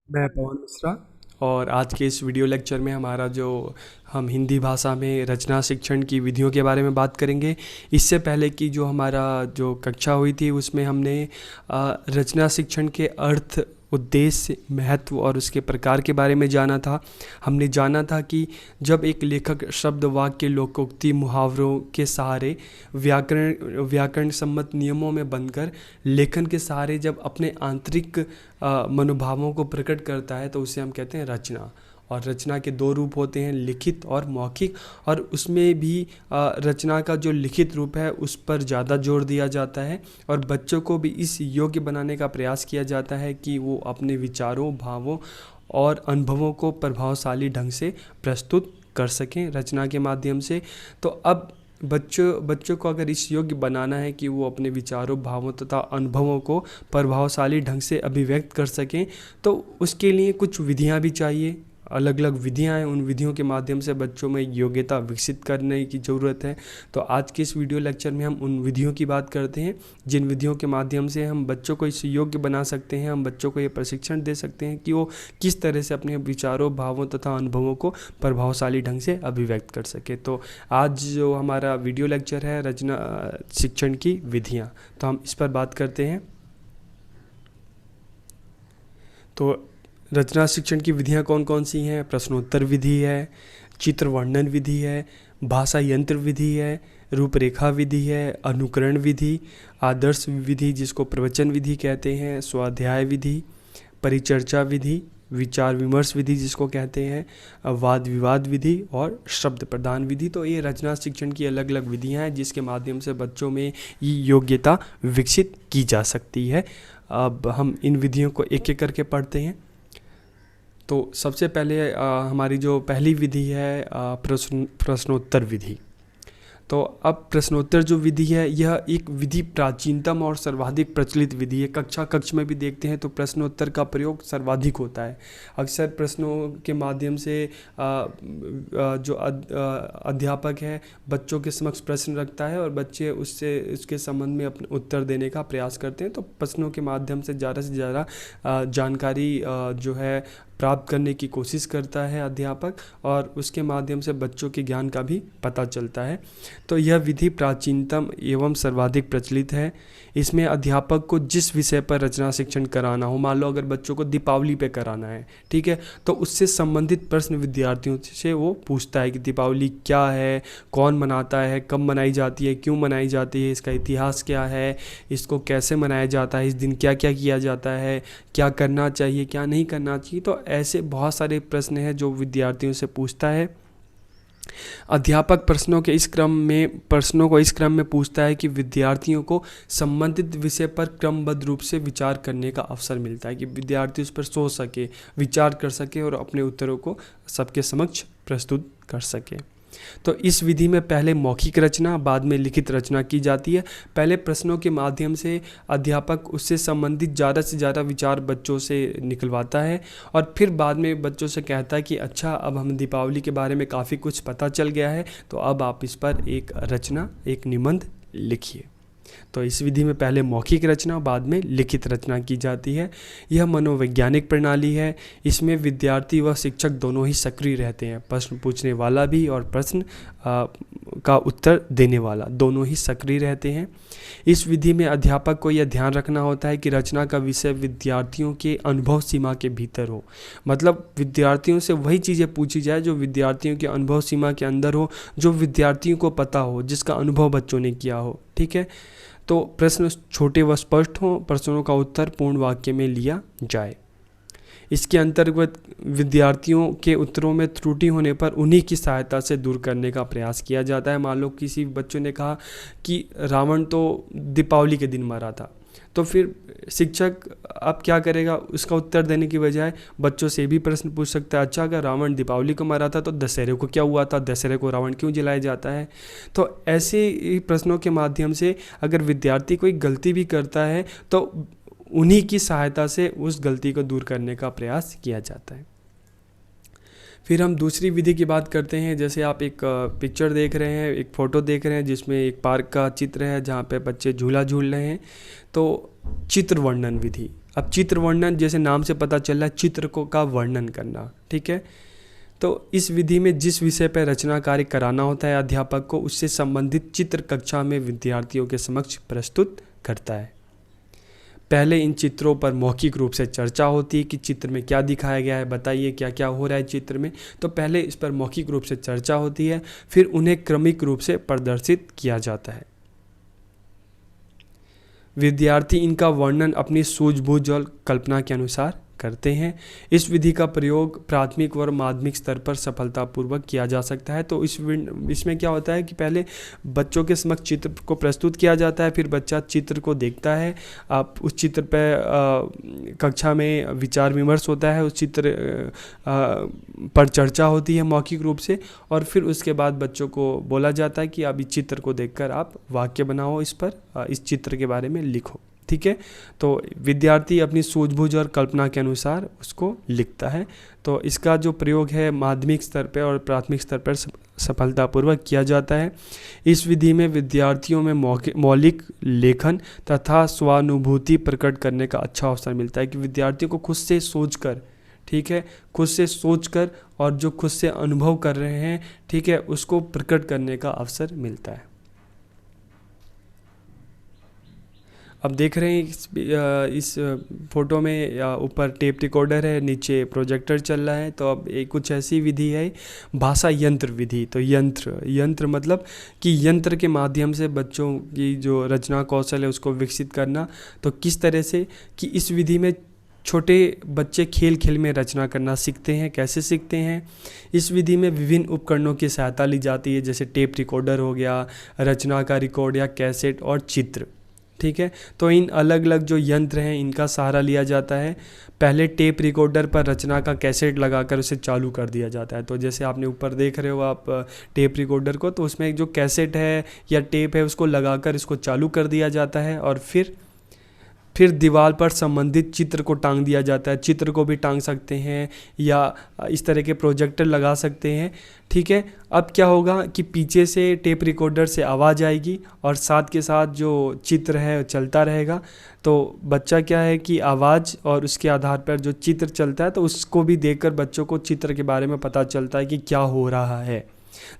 मैं पवन मिश्रा। और आज के इस वीडियो लेक्चर में हमारा जो हम हिंदी भाषा में रचना शिक्षण की विधियों के बारे में बात करेंगे। इससे पहले की जो हमारा जो कक्षा हुई थी उसमें हमने रचना शिक्षण के अर्थ, उद्देश्य, महत्व और उसके प्रकार के बारे में जाना था। हमने जाना था कि जब एक लेखक शब्द, वाक्य, लोकोक्ति, मुहावरों के सहारे व्याकरण सम्मत नियमों में बंधकर लेखन के सहारे जब अपने आंतरिक मनोभावों को प्रकट करता है तो उसे हम कहते हैं रचना। और रचना के दो रूप होते हैं, लिखित और मौखिक। और उसमें भी रचना का जो लिखित रूप है उस पर ज़्यादा जोर दिया जाता है और बच्चों को भी इस योग्य बनाने का प्रयास किया जाता है कि वो अपने विचारों, भावों और अनुभवों को प्रभावशाली ढंग से प्रस्तुत कर सकें रचना के माध्यम से। तो अब बच्चों को अगर इस योग्य बनाना है कि वो अपने विचारों, भावों तथा अनुभवों को प्रभावशाली ढंग से अभिव्यक्त कर सकें, तो उसके लिए कुछ विधियां भी चाहिए। अलग अलग विधियां हैं, उन विधियों के माध्यम से बच्चों में योग्यता विकसित करने की ज़रूरत है। तो आज के इस वीडियो लेक्चर में हम उन विधियों की बात करते हैं जिन विधियों के माध्यम से हम बच्चों को इस योग्य बना सकते हैं। हम बच्चों को ये प्रशिक्षण दे सकते हैं कि वो किस तरह से अपने विचारों, भावों तथा अनुभवों को प्रभावशाली ढंग से अभिव्यक्त कर सके। तो आज जो हमारा वीडियो लेक्चर है रचना शिक्षण की विधियाँ, तो हम इस पर बात करते हैं। तो रचना शिक्षण की विधियाँ कौन कौन सी हैं? प्रश्नोत्तर विधि है, चित्र वर्णन विधि है, भाषा यंत्र विधि है, रूपरेखा विधि है, अनुकरण विधि, आदर्श विधि जिसको प्रवचन विधि कहते हैं, स्वाध्याय विधि, परिचर्चा विधि, विचार विमर्श विधि जिसको कहते हैं, वाद विवाद विधि और शब्द प्रदान विधि। तो ये रचना शिक्षण की अलग अलग विधियाँ हैं जिसके माध्यम से बच्चों में ये योग्यता विकसित की जा सकती है। अब हम इन विधियों को एक एक करके पढ़ते हैं। तो सबसे पहले हमारी जो पहली विधि है प्रश्नोत्तर विधि। तो अब प्रश्नोत्तर जो विधि है यह एक विधि प्राचीनतम और सर्वाधिक प्रचलित विधि है। कक्ष में भी देखते हैं तो प्रश्नोत्तर का प्रयोग सर्वाधिक होता है। अक्सर प्रश्नों के माध्यम से जो अध्यापक है बच्चों के समक्ष प्रश्न रखता है और बच्चे उसके संबंध में अपने उत्तर देने का प्रयास करते हैं। तो प्रश्नों के माध्यम से ज़्यादा जानकारी जो है प्राप्त करने की कोशिश करता है अध्यापक, और उसके माध्यम से बच्चों के ज्ञान का भी पता चलता है। तो यह विधि प्राचीनतम एवं सर्वाधिक प्रचलित है। इसमें अध्यापक को जिस विषय पर रचना शिक्षण कराना हो, मान लो अगर बच्चों को दीपावली पे कराना है, ठीक है, तो उससे संबंधित प्रश्न विद्यार्थियों से वो पूछता है कि दीपावली क्या है, कौन मनाता है, कब मनाई जाती है, क्यों मनाई जाती है, इसका इतिहास क्या है, इसको कैसे मनाया जाता है, इस दिन क्या क्या किया जाता है, क्या करना चाहिए, क्या नहीं करना चाहिए। तो ऐसे बहुत सारे प्रश्न हैं जो विद्यार्थियों से पूछता है। अध्यापक प्रश्नों को इस क्रम में पूछता है कि विद्यार्थियों को संबंधित विषय पर क्रमबद्ध रूप से विचार करने का अवसर मिलता है, कि विद्यार्थी उस पर सोच सके, विचार कर सके और अपने उत्तरों को सबके समक्ष प्रस्तुत कर सके। तो इस विधि में पहले मौखिक रचना, बाद में लिखित रचना की जाती है। पहले प्रश्नों के माध्यम से अध्यापक उससे संबंधित ज़्यादा से ज़्यादा विचार बच्चों से निकलवाता है और फिर बाद में बच्चों से कहता है कि अच्छा, अब हम दीपावली के बारे में काफ़ी कुछ पता चल गया है, तो अब आप इस पर एक रचना, एक निबंध लिखिए। तो इस विधि में पहले मौखिक रचना, बाद में लिखित रचना की जाती है। यह मनोवैज्ञानिक प्रणाली है। इसमें विद्यार्थी व शिक्षक दोनों ही सक्रिय रहते हैं। प्रश्न पूछने वाला भी और प्रश्न का उत्तर देने वाला दोनों ही सक्रिय रहते हैं। इस विधि में अध्यापक को यह ध्यान रखना होता है कि रचना का विषय विद्यार्थियों के अनुभव सीमा के भीतर हो। मतलब विद्यार्थियों से वही चीज़ें पूछी जाए जो विद्यार्थियों के अनुभव सीमा के अंदर हो, जो विद्यार्थियों को पता हो, जिसका अनुभव बच्चों ने किया हो, ठीक है। तो प्रश्न छोटे व स्पष्ट हों, प्रश्नों का उत्तर पूर्ण वाक्य में लिया जाए। इसके अंतर्गत विद्यार्थियों के उत्तरों में त्रुटि होने पर उन्हीं की सहायता से दूर करने का प्रयास किया जाता है। मान लो किसी बच्चों ने कहा कि रावण तो दीपावली के दिन मरा था, तो फिर शिक्षक अब क्या करेगा, उसका उत्तर देने की बजाय बच्चों से भी प्रश्न पूछ सकता है, अच्छा अगर रावण दीपावली को मरा था तो दशहरे को क्या हुआ था, दशहरे को रावण क्यों जलाया जाता है। तो ऐसे ही प्रश्नों के माध्यम से अगर विद्यार्थी कोई गलती भी करता है तो उन्हीं की सहायता से उस गलती को दूर करने का प्रयास किया जाता है। फिर हम दूसरी विधि की बात करते हैं। जैसे आप एक पिक्चर देख रहे हैं, एक फ़ोटो देख रहे हैं जिसमें एक पार्क का चित्र है जहाँ पे बच्चे झूला झूल रहे हैं। तो चित्र वर्णन विधि, अब चित्र वर्णन, जैसे नाम से पता चल रहा है, चित्र को का वर्णन करना, ठीक है। तो इस विधि में जिस विषय पर रचना कार्य कराना होता है अध्यापक को, उससे संबंधित चित्र कक्षा में विद्यार्थियों के समक्ष प्रस्तुत करता है। पहले इन चित्रों पर मौखिक रूप से चर्चा होती है कि चित्र में क्या दिखाया गया है, बताइए क्या क्या हो रहा है चित्र में। तो पहले इस पर मौखिक रूप से चर्चा होती है, फिर उन्हें क्रमिक रूप से प्रदर्शित किया जाता है। विद्यार्थी इनका वर्णन अपनी सूझबूझ और कल्पना के अनुसार करते हैं। इस विधि का प्रयोग प्राथमिक और माध्यमिक स्तर पर सफलतापूर्वक किया जा सकता है। तो इसमें क्या होता है कि पहले बच्चों के समक्ष चित्र को प्रस्तुत किया जाता है, फिर बच्चा चित्र को देखता है, आप उस चित्र पर कक्षा में विचार विमर्श होता है, उस चित्र पर चर्चा होती है मौखिक रूप से, और फिर उसके बाद बच्चों को बोला जाता है कि अब इस चित्र को देखकर आप वाक्य बनाओ, इस पर इस चित्र के बारे में लिखो, ठीक है। तो विद्यार्थी अपनी सूझबूझ और कल्पना के अनुसार उसको लिखता है। तो इसका जो प्रयोग है माध्यमिक स्तर पर और प्राथमिक स्तर पर सफलतापूर्वक किया जाता है। इस विधि में विद्यार्थियों में मौलिक लेखन तथा स्वानुभूति प्रकट करने का अच्छा अवसर मिलता है कि विद्यार्थियों को खुद से सोचकर, ठीक है, खुद से सोचकर और जो खुद से अनुभव कर रहे हैं, ठीक है, उसको प्रकट करने का अवसर मिलता है। अब देख रहे हैं इस फोटो में ऊपर टेप रिकॉर्डर है, नीचे प्रोजेक्टर चल रहा है। तो अब एक कुछ ऐसी विधि है भाषा यंत्र विधि। तो यंत्र मतलब कि यंत्र के माध्यम से बच्चों की जो रचना कौशल है उसको विकसित करना। तो किस तरह से कि इस विधि में छोटे बच्चे खेल खेल में रचना करना सीखते हैं। कैसे सीखते हैं? इस विधि में विभिन्न उपकरणों की सहायता ली जाती है, जैसे टेप रिकॉर्डर हो गया, रचना का रिकॉर्ड या कैसेट और चित्र, ठीक है। तो इन अलग अलग जो यंत्र हैं इनका सहारा लिया जाता है। पहले टेप रिकॉर्डर पर रचना का कैसेट लगाकर उसे चालू कर दिया जाता है। तो जैसे आपने ऊपर देख रहे हो आप टेप रिकॉर्डर को, तो उसमें जो कैसेट है या टेप है उसको लगाकर इसको चालू कर दिया जाता है, और फिर दीवार पर संबंधित चित्र को टांग दिया जाता है। चित्र को भी टांग सकते हैं या इस तरह के प्रोजेक्टर लगा सकते हैं, ठीक है। अब क्या होगा कि पीछे से टेप रिकॉर्डर से आवाज़ आएगी और साथ के साथ जो चित्र है चलता रहेगा। तो बच्चा क्या है कि आवाज़ और उसके आधार पर जो चित्र चलता है तो उसको भी देखकर बच्चों को चित्र के बारे में पता चलता है कि क्या हो रहा है।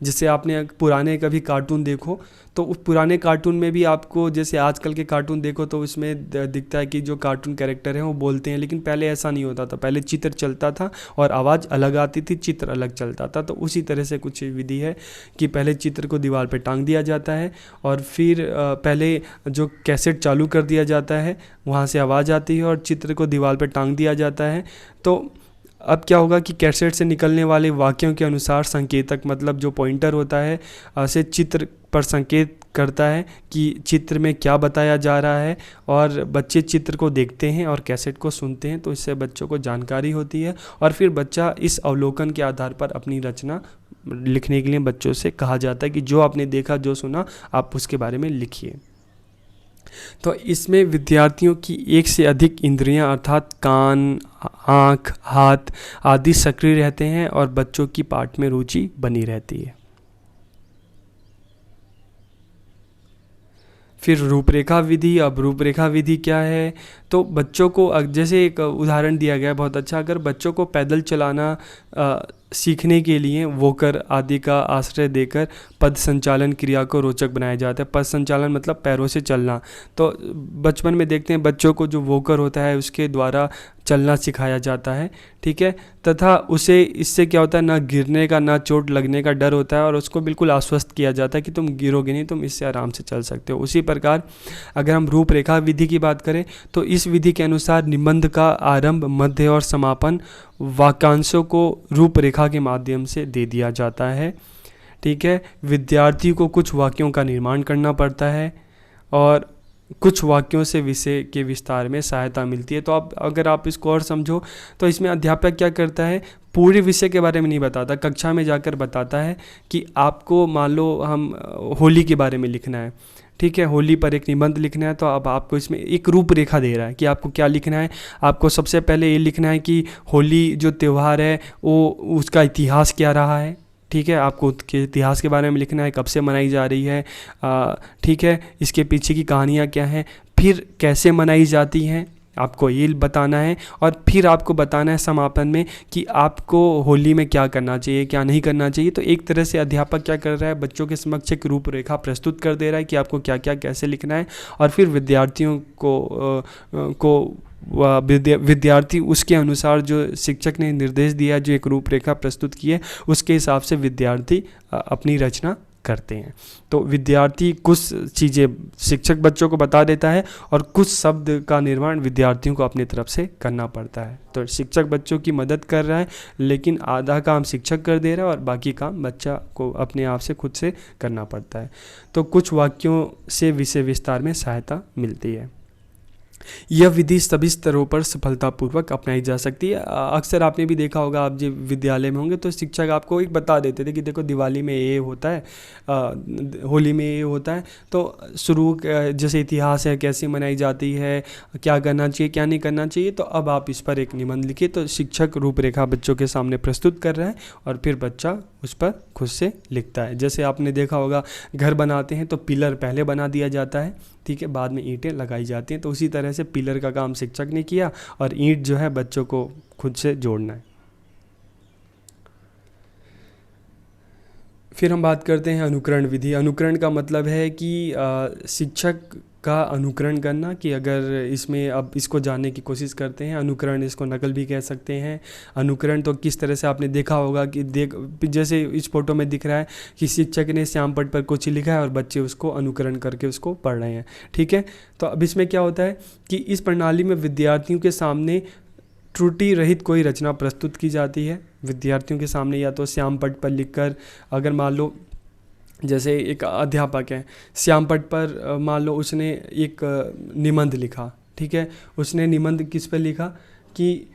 जैसे आपने पुराने कभी कार्टून देखो तो उस पुराने कार्टून में भी आपको, जैसे आजकल के कार्टून देखो तो उसमें दिखता है कि जो कार्टून कैरेक्टर हैं वो बोलते हैं, लेकिन पहले ऐसा नहीं होता था। पहले चित्र चलता था और आवाज़ अलग आती थी, चित्र अलग चलता था। तो उसी तरह से कुछ विधि है कि पहले चित्र को दीवार पे टांग दिया जाता है और फिर पहले जो कैसेट चालू कर दिया जाता है, वहाँ से आवाज़ आती है और चित्र को दीवार पर टांग दिया जाता है। तो अब क्या होगा कि कैसेट से निकलने वाले वाक्यों के अनुसार संकेतक, मतलब जो पॉइंटर होता है, से चित्र पर संकेत करता है कि चित्र में क्या बताया जा रहा है, और बच्चे चित्र को देखते हैं और कैसेट को सुनते हैं। तो इससे बच्चों को जानकारी होती है और फिर बच्चा इस अवलोकन के आधार पर अपनी रचना लिखने के लिए बच्चों से कहा जाता है कि जो आपने देखा, जो सुना, आप उसके बारे में लिखिए। तो इसमें विद्यार्थियों की एक से अधिक इंद्रियां अर्थात कान, आँख, हाथ आदि सक्रिय रहते हैं और बच्चों की पाठ में रुचि बनी रहती है। फिर रूपरेखा विधि। अब रूपरेखा विधि क्या है? तो बच्चों को, जैसे एक उदाहरण दिया गया है बहुत अच्छा, अगर बच्चों को पैदल चलाना सीखने के लिए वोकर आदि का आश्रय देकर पद संचालन क्रिया को रोचक बनाया जाता है। पद संचालन मतलब पैरों से चलना। तो बचपन में देखते हैं बच्चों को जो वोकर होता है उसके द्वारा चलना सिखाया जाता है, ठीक है। तथा उसे इससे क्या होता है, ना गिरने का ना चोट लगने का डर होता है और उसको बिल्कुल आश्वस्त किया जाता है कि तुम गिरोगे नहीं, तुम इससे आराम से चल सकते हो। उसी प्रकार अगर हम रूपरेखा विधि की बात करें तो इस विधि के अनुसार निबंध का आरंभ, मध्य और समापन वाक्यांशों को रूपरेखा के माध्यम से दे दिया जाता है, ठीक है। विद्यार्थी को कुछ वाक्यों का निर्माण करना पड़ता है और कुछ वाक्यों से विषय के विस्तार में सहायता मिलती है। तो अब अगर आप इसको और समझो तो इसमें अध्यापक क्या करता है, पूरे विषय के बारे में नहीं बताता, कक्षा में जाकर बताता है कि आपको मान लो हम होली के बारे में लिखना है, ठीक है, होली पर एक निबंध लिखना है। तो अब आपको इसमें एक रूपरेखा दे रहा है कि आपको क्या लिखना है। आपको सबसे पहले ये लिखना है कि होली जो त्यौहार है वो उसका इतिहास क्या रहा है, ठीक है। आपको उसके इतिहास के बारे में लिखना है, कब से मनाई जा रही है, ठीक है, इसके पीछे की कहानियाँ क्या हैं, फिर कैसे मनाई जाती हैं, आपको ये बताना है और फिर आपको बताना है समापन में कि आपको होली में क्या करना चाहिए, क्या नहीं करना चाहिए। तो एक तरह से अध्यापक क्या कर रहा है, बच्चों के समक्ष एक रूपरेखा प्रस्तुत कर दे रहा है कि आपको क्या क्या कैसे लिखना है, और फिर विद्यार्थियों को विद्यार्थी उसके अनुसार जो शिक्षक ने निर्देश दिया, जो एक रूपरेखा प्रस्तुत की है, उसके हिसाब से विद्यार्थी अपनी रचना करते हैं। तो विद्यार्थी कुछ चीज़ें शिक्षक बच्चों को बता देता है और कुछ शब्द का निर्माण विद्यार्थियों को अपनी तरफ से करना पड़ता है। तो शिक्षक बच्चों की मदद कर रहा है, लेकिन आधा काम शिक्षक कर दे रहा है और बाकी काम बच्चा को अपने आप से खुद से करना पड़ता है। तो कुछ वाक्यों से विषय विस्तार में सहायता मिलती है। यह विधि सभी स्तरों पर सफलतापूर्वक अपनाई जा सकती है। अक्सर आपने भी देखा होगा, आप जब विद्यालय में होंगे तो शिक्षक आपको एक बता देते थे कि देखो दिवाली में ये होता है, होली में ये होता है। तो शुरू जैसे इतिहास है, कैसे मनाई जाती है, क्या करना चाहिए क्या नहीं करना चाहिए, तो अब आप इस पर एक निबंध लिखिए। तो शिक्षक रूपरेखा बच्चों के सामने प्रस्तुत कर रहा है और फिर बच्चा उस पर खुद से लिखता है। जैसे आपने देखा होगा, घर बनाते हैं तो पिलर पहले बना दिया जाता है, ठीक है, बाद में ईंटें लगाई जाती हैं। तो उसी तरह से पिलर का काम शिक्षक ने किया और ईंट जो है बच्चों को खुद से जोड़ना है। फिर हम बात करते हैं अनुकरण विधि। अनुकरण का मतलब है कि शिक्षक का अनुकरण करना, कि अगर इसमें अब इसको जानने की कोशिश करते हैं, अनुकरण इसको नकल भी कह सकते हैं। अनुकरण तो किस तरह से आपने देखा होगा कि जैसे इस फोटो में दिख रहा है कि शिक्षक ने श्यामपट्ट पर कुछ लिखा है और बच्चे उसको अनुकरण करके उसको पढ़ रहे हैं, ठीक है। तो अब इसमें क्या होता है कि इस प्रणाली में विद्यार्थियों के सामने त्रुटि रहित कोई रचना प्रस्तुत की जाती है। विद्यार्थियों के सामने या तो श्यामपट्ट पर लिखकर, अगर मान लो जैसे एक अध्यापक है, श्यामपट्ट पर मान लो उसने एक निबंध लिखा, ठीक है। उसने निबंध किस पर लिखा कि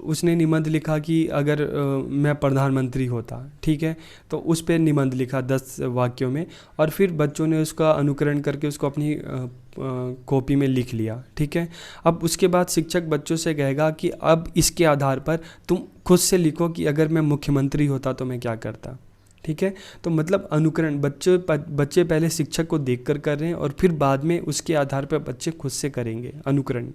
उसने निबंध लिखा कि अगर मैं प्रधानमंत्री होता, ठीक है, तो उस पर निबंध लिखा 10 वाक्यों में, और फिर बच्चों ने उसका अनुकरण करके उसको अपनी कॉपी में लिख लिया, ठीक है। अब उसके बाद शिक्षक बच्चों से कहेगा कि अब इसके आधार पर तुम खुद से लिखो कि अगर मैं मुख्यमंत्री होता तो मैं क्या करता, ठीक है। तो मतलब अनुकरण बच्चे पहले शिक्षक को देखकर कर रहे हैं और फिर बाद में उसके आधार पर बच्चे खुद से करेंगे अनुकरण।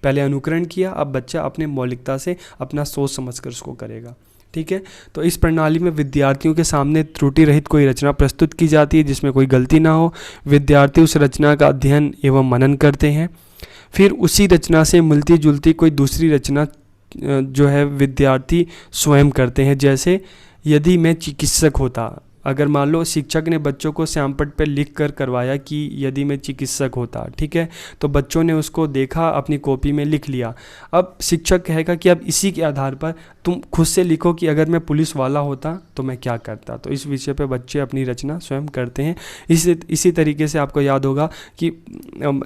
पहले अनुकरण किया, अब बच्चा अपने मौलिकता से अपना सोच समझकर उसको करेगा, ठीक है। तो इस प्रणाली में विद्यार्थियों के सामने त्रुटि रहित कोई रचना प्रस्तुत की जाती है जिसमें कोई गलती ना हो। विद्यार्थी उस रचना का अध्ययन एवं मनन करते हैं, फिर उसी रचना से मिलती जुलती कोई दूसरी रचना जो है विद्यार्थी स्वयं करते हैं। जैसे यदि मैं चिकित्सक होता, अगर मान लो शिक्षक ने बच्चों को श्यामपट्ट पर लिख कर करवाया कि यदि मैं चिकित्सक होता, ठीक है, तो बच्चों ने उसको देखा, अपनी कॉपी में लिख लिया। अब शिक्षक कहेगा कि अब इसी के आधार पर तुम खुद से लिखो कि अगर मैं पुलिस वाला होता तो मैं क्या करता। तो इस विषय पे बच्चे अपनी रचना स्वयं करते हैं। इसी तरीके से आपको याद होगा कि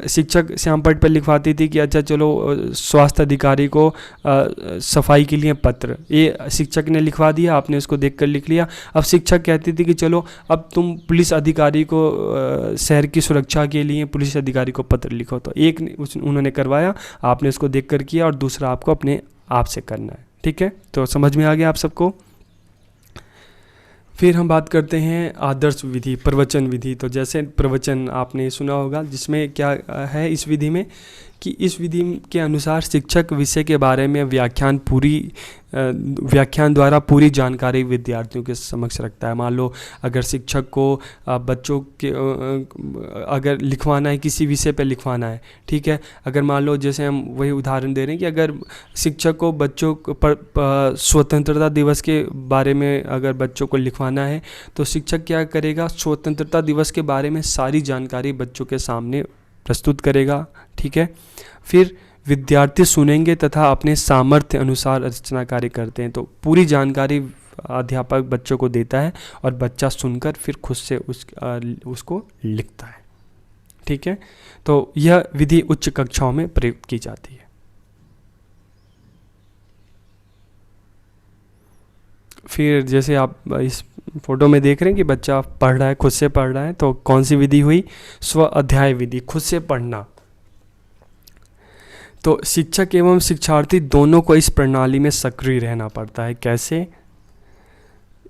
शिक्षक श्यामपट्ट पर लिखवाती थी कि अच्छा चलो स्वास्थ्य अधिकारी को सफाई के लिए पत्र, ये शिक्षक ने लिखवा दिया, आपने उसको देख कर लिख लिया। अब शिक्षक कहती थी कि चलो अब तुम पुलिस अधिकारी को शहर की सुरक्षा के लिए पुलिस अधिकारी को पत्र लिखो। तो एक उन्होंने करवाया, आपने उसको देख कर किया, और दूसरा आपको अपने आप से करना है, ठीक है। तो समझ में आ गया आप सबको। फिर हम बात करते हैं आदर्श विधि, प्रवचन विधि। तो जैसे प्रवचन आपने सुना होगा, जिसमें क्या है इस विधि में कि इस विधि के अनुसार शिक्षक विषय के बारे में व्याख्यान द्वारा पूरी जानकारी विद्यार्थियों के समक्ष रखता है। मान लो अगर शिक्षक को बच्चों के अगर लिखवाना है, किसी विषय पर लिखवाना है, ठीक है, अगर मान लो जैसे हम वही उदाहरण दे रहे हैं कि अगर शिक्षक को बच्चों पर स्वतंत्रता दिवस के बारे में अगर बच्चों को लिखवाना है, तो शिक्षक क्या करेगा, स्वतंत्रता दिवस के बारे में सारी जानकारी बच्चों के सामने प्रस्तुत करेगा, ठीक है। फिर विद्यार्थी सुनेंगे तथा अपने सामर्थ्य अनुसार रचना कार्य करते हैं। तो पूरी जानकारी अध्यापक बच्चों को देता है और बच्चा सुनकर फिर खुद से उसको लिखता है, ठीक है। तो यह विधि उच्च कक्षाओं में प्रयुक्त की जाती है। फिर जैसे आप इस फोटो में देख रहे हैं कि बच्चा पढ़ रहा है, खुद से पढ़ रहा है, तो कौन सी विधि हुई, स्व अध्याय विधि, खुद से पढ़ना। तो शिक्षक एवं शिक्षार्थी दोनों को इस प्रणाली में सक्रिय रहना पड़ता है। कैसे?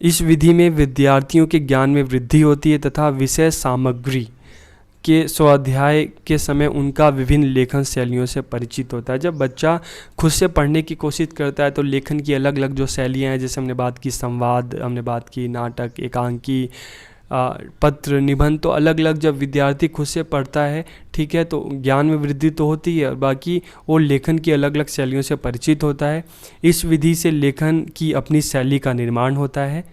इस विधि में विद्यार्थियों के ज्ञान में वृद्धि होती है तथा विषय सामग्री के स्वाध्याय के समय उनका विभिन्न लेखन शैलियों से परिचित होता है। जब बच्चा खुद से पढ़ने की कोशिश करता है तो लेखन की अलग अलग जो शैलियाँ हैं, जैसे हमने बात की संवाद, हमने बात की नाटक, एकांकी, पत्र, निबंध, तो अलग अलग जब विद्यार्थी खुद से पढ़ता है, ठीक है, तो ज्ञान में वृद्धि तो होती है और बाकी वो लेखन की अलग अलग शैलियों से परिचित होता है। इस विधि से लेखन की अपनी शैली का निर्माण होता है,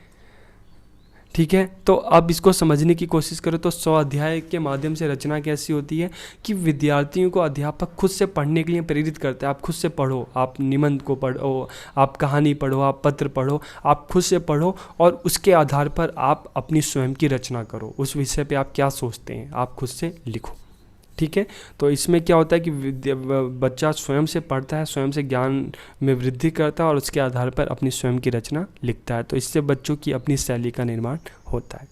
ठीक है। तो अब इसको समझने की कोशिश करो तो स्वाध्याय के माध्यम से रचना कैसी होती है कि विद्यार्थियों को अध्यापक खुद से पढ़ने के लिए प्रेरित करता है। आप खुद से पढ़ो, आप निबंध को पढ़ो, आप कहानी पढ़ो, आप पत्र पढ़ो, आप खुद से पढ़ो और उसके आधार पर आप अपनी स्वयं की रचना करो। उस विषय पे आप क्या सोचते हैं आप खुद से लिखो, ठीक है। तो इसमें क्या होता है कि बच्चा स्वयं से पढ़ता है, स्वयं से ज्ञान में वृद्धि करता है और उसके आधार पर अपनी स्वयं की रचना लिखता है। तो इससे बच्चों की अपनी शैली का निर्माण होता है।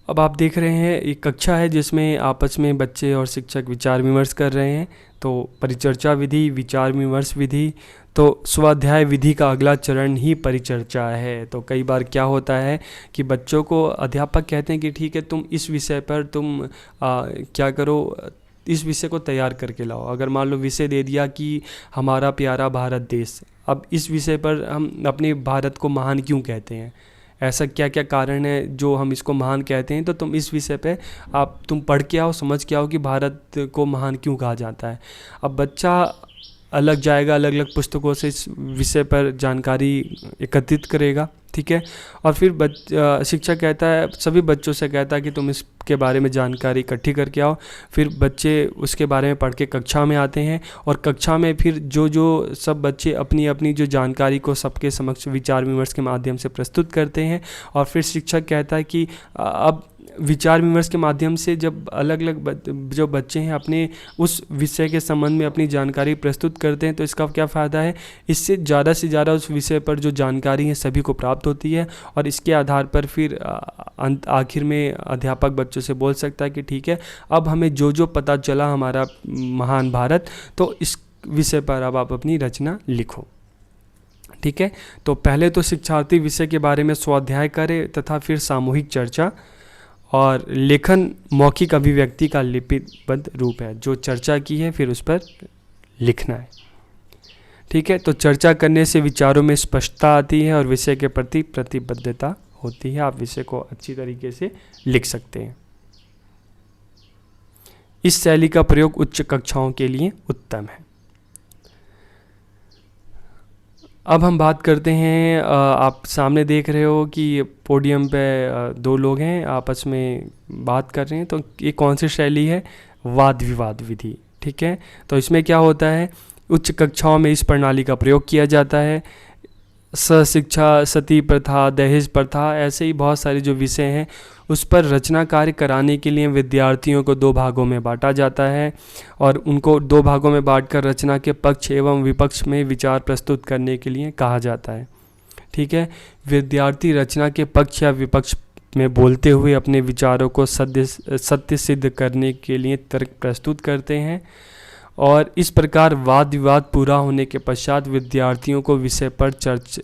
अब आप देख रहे हैं एक कक्षा है जिसमें आपस में बच्चे और शिक्षक विचार विमर्श कर रहे हैं। तो परिचर्चा विधि, विचार विमर्श विधि, तो स्वाध्याय विधि का अगला चरण ही परिचर्चा है। तो कई बार क्या होता है कि बच्चों को अध्यापक कहते हैं कि ठीक है, तुम इस विषय पर तुम क्या करो, इस विषय को तैयार करके लाओ। अगर मान लो विषय दे दिया कि हमारा प्यारा भारत देश, अब इस विषय पर हम अपने भारत को महान क्यों कहते हैं, ऐसा क्या क्या कारण है जो हम इसको महान कहते हैं, तो तुम इस विषय पे तुम पढ़ के आओ, समझ के आओ कि भारत को महान क्यों कहा जाता है। अब बच्चा अलग जाएगा, अलग अलग पुस्तकों से इस विषय पर जानकारी एकत्रित करेगा, ठीक है। और फिर शिक्षक कहता है, सभी बच्चों से कहता है कि तुम इसके बारे में जानकारी इकट्ठी करके आओ। फिर बच्चे उसके बारे में पढ़ के कक्षा में आते हैं और कक्षा में फिर जो सब बच्चे अपनी अपनी जो जानकारी को सबके समक्ष विचार विमर्श के माध्यम से प्रस्तुत करते हैं। और फिर शिक्षक कहता है कि अब विचार विमर्श के माध्यम से जब अलग अलग जो बच्चे हैं अपने उस विषय के संबंध में अपनी जानकारी प्रस्तुत करते हैं तो इसका क्या फ़ायदा है, इससे ज़्यादा से ज़्यादा उस विषय पर जो जानकारी है सभी को प्राप्त होती है। और इसके आधार पर फिर आखिर में अध्यापक बच्चों से बोल सकता है कि ठीक है, अब हमें जो पता चला हमारा महान भारत, तो इस विषय पर अब आप अपनी रचना लिखो, ठीक है। तो पहले तो शिक्षार्थी विषय के बारे में स्वाध्याय करे तथा फिर सामूहिक चर्चा, और लेखन मौखिक अभिव्यक्ति का लिपिबद्ध रूप है। जो चर्चा की है फिर उस पर लिखना है, ठीक है। तो चर्चा करने से विचारों में स्पष्टता आती है और विषय के प्रति प्रतिबद्धता होती है। आप विषय को अच्छी तरीके से लिख सकते हैं। इस शैली का प्रयोग उच्च कक्षाओं के लिए उत्तम है। अब हम बात करते हैं, आप सामने देख रहे हो कि पोडियम पे दो लोग हैं आपस में बात कर रहे हैं। तो ये कौन सी शैली है, वाद विवाद विधि, ठीक है। तो इसमें क्या होता है, उच्च कक्षाओं में इस प्रणाली का प्रयोग किया जाता है। शिक्षा, सती प्रथा, दहेज प्रथा, ऐसे ही बहुत सारे जो विषय हैं उस पर रचना कार्य कराने के लिए विद्यार्थियों को दो भागों में बांटा जाता है और उनको दो भागों में बांटकर रचना के पक्ष एवं विपक्ष में विचार प्रस्तुत करने के लिए कहा जाता है, ठीक है। विद्यार्थी रचना के पक्ष या विपक्ष में बोलते हुए अपने विचारों को सत्य सिद्ध करने के लिए तर्क प्रस्तुत करते हैं और इस प्रकार वाद विवाद पूरा होने के पश्चात विद्यार्थियों को विषय पर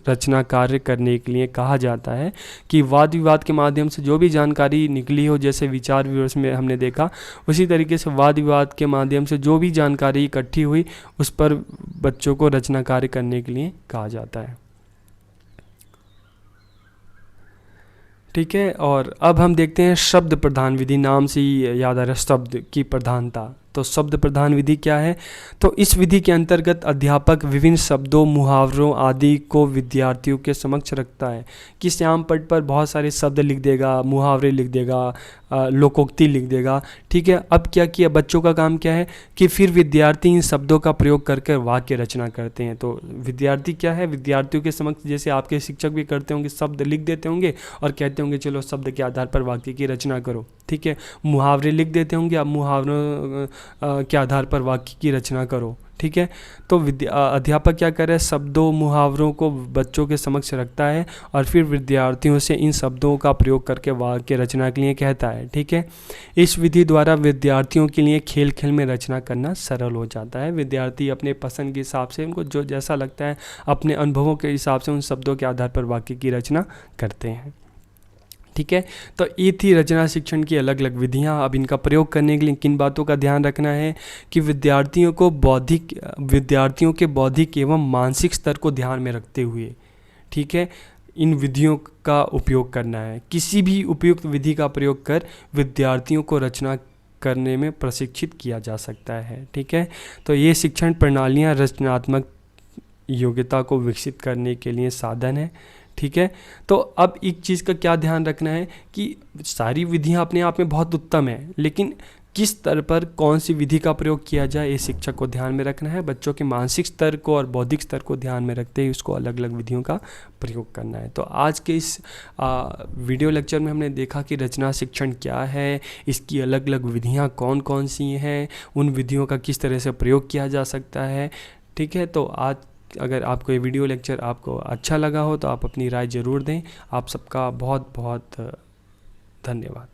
रचना कार्य करने के लिए कहा जाता है कि वाद विवाद के माध्यम से जो भी जानकारी निकली हो, जैसे विचार विमर्श में हमने देखा, उसी तरीके से वाद विवाद के माध्यम से जो भी जानकारी इकट्ठी हुई उस पर बच्चों को रचना कार्य करने के लिए कहा जाता है, ठीक है। और अब हम देखते हैं शब्द प्रधान विधि। नाम से ही याद आ रहा है शब्द की प्रधानता। तो शब्द प्रधान विधि क्या है, तो इस विधि के अंतर्गत अध्यापक विभिन्न शब्दों, मुहावरों आदि को विद्यार्थियों के समक्ष रखता है कि श्याम पट पर बहुत सारे शब्द लिख देगा, मुहावरे लिख देगा, लोकोक्ति लिख देगा, ठीक है। अब क्या किया, बच्चों का काम क्या है कि फिर विद्यार्थी इन शब्दों का प्रयोग करके वाक्य रचना करते हैं। तो विद्यार्थी क्या है, विद्यार्थियों के समक्ष जैसे आपके शिक्षक भी करते होंगे, शब्द लिख देते होंगे और कहते होंगे चलो शब्द के आधार पर वाक्य की रचना करो, ठीक है। मुहावरे लिख देते होंगे, आप मुहावरों के आधार पर वाक्य की रचना करो, ठीक है। तो अध्यापक क्या कर रहा है, शब्दों मुहावरों को बच्चों के समक्ष रखता है और फिर विद्यार्थियों से इन शब्दों का प्रयोग करके वाक्य रचना के लिए कहता है, ठीक है। इस विधि द्वारा विद्यार्थियों के लिए खेल खेल में रचना करना सरल हो जाता है। विद्यार्थी अपने पसंद के हिसाब से, उनको जो जैसा लगता है अपने अनुभवों के हिसाब से उन शब्दों के आधार पर वाक्य की रचना करते हैं, ठीक है। तो ये थी रचना शिक्षण की अलग अलग विधियाँ। अब इनका प्रयोग करने के लिए किन बातों का ध्यान रखना है कि विद्यार्थियों के बौद्धिक एवं मानसिक स्तर को ध्यान में रखते हुए, ठीक है, इन विधियों का उपयोग करना है। किसी भी उपयुक्त विधि का प्रयोग कर विद्यार्थियों को रचना करने में प्रशिक्षित किया जा सकता है, ठीक है। तो ये शिक्षण प्रणालियाँ रचनात्मक योग्यता को विकसित करने के लिए साधन है, ठीक है। तो अब एक चीज़ का क्या ध्यान रखना है कि सारी विधियां अपने आप में बहुत उत्तम है, लेकिन किस स्तर पर कौन सी विधि का प्रयोग किया जाए ये शिक्षक को ध्यान में रखना है। बच्चों के मानसिक स्तर को और बौद्धिक स्तर को ध्यान में रखते हुए उसको अलग अलग विधियों का प्रयोग करना है। तो आज के इस वीडियो लेक्चर में हमने देखा कि रचना शिक्षण क्या है, इसकी अलग अलग विधियाँ कौन कौन सी हैं, उन विधियों का किस तरह से प्रयोग किया जा सकता है, ठीक है। तो आज अगर आपको ये वीडियो लेक्चर आपको अच्छा लगा हो तो आप अपनी राय ज़रूर दें। आप सबका बहुत बहुत धन्यवाद।